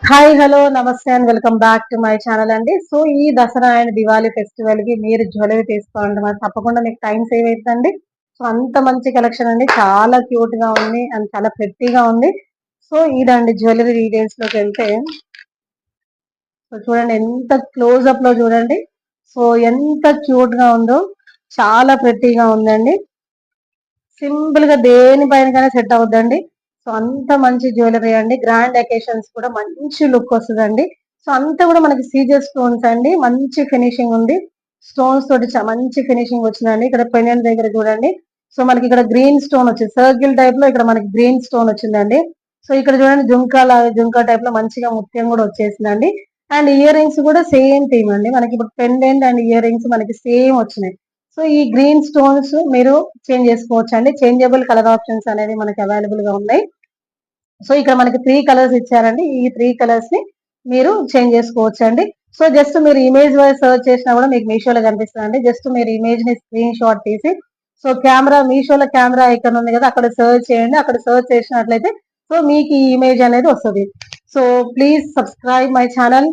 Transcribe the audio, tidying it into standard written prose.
Hi hello నమస్తే and welcome back to my channel అండి. So ఈ దసరా అండ్ దివాళీ ఫెస్టివల్ కి మీరు జ్యువెలరీ తీసుకోవాలంటే మరి తప్పకుండా మీకు టైం సేవ్ అవుతుందండి. సో అంత మంచి కలెక్షన్ అండి, చాలా క్యూట్ గా ఉంది అండ్ చాలా ప్రెట్టీగా ఉంది. సో ఇదండి జ్యువెలరీ డీటెయిల్స్ లోకి వెళ్తే, సో చూడండి ఎంత క్లోజ్ అప్ లో చూడండి. సో ఎంత క్యూట్ గా ఉందో, చాలా ప్రెట్టీగా ఉందండి. సింపుల్ గా దేనిపైన సెట్ అవుద్దండి. సో అంత మంచి జ్యువెలరీ అండి. గ్రాండ్ అకేషన్స్ కూడా మంచి లుక్ వస్తుందండి. సో అంతా కూడా మనకి సీజర్ స్టోన్స్ అండి, మంచి ఫినిషింగ్ ఉంది. స్టోన్స్ తోటి మంచి ఫినిషింగ్ వచ్చిందండి. ఇక్కడ పెండెంట్ దగ్గర చూడండి. సో మనకి ఇక్కడ గ్రీన్ స్టోన్ వచ్చింది, సర్కిల్ టైప్ లో ఇక్కడ మనకి గ్రీన్ స్టోన్ వచ్చిందండి. సో ఇక్కడ చూడండి జుంకా లాగా, జుంకా టైప్ లో మంచిగా ముత్యం కూడా వచ్చేసిందండి. అండ్ ఇయర్ రింగ్స్ కూడా సేమ్ థీమ్ అండి. మనకి ఇప్పుడు పెండెంట్ అండ్ ఇయర్ రింగ్స్ మనకి సేమ్ వచ్చినాయి. సో ఈ గ్రీన్ స్టోన్స్ మీరు చేంజ్ చేసుకోవచ్చు అండి. చేంజబుల్ కలర్ ఆప్షన్స్ అనేది మనకి అవైలబుల్ గా ఉన్నాయి. సో ఇక్కడ మనకి 3 కలర్స్ ఇచ్చారండి. ఈ 3 కలర్స్ ని మీరు చేంజ్ చేసుకోవచ్చు అండి. సో జస్ట్ మీరు ఇమేజ్ వైజ్ సర్చ్ చేసినా కూడా మీకు మీషోలో కనిపిస్తుందండి. జస్ట్ మీరు ఇమేజ్ ని స్క్రీన్ షాట్ తీసి, సో కెమెరా, మీషోలో కెమెరా ఐకాన్ ఉంది కదా, అక్కడ సర్చ్ చేయండి. అక్కడ సర్చ్ చేసినట్లయితే సో మీకు ఈ ఇమేజ్ అనేది వస్తుంది. So please subscribe my channel.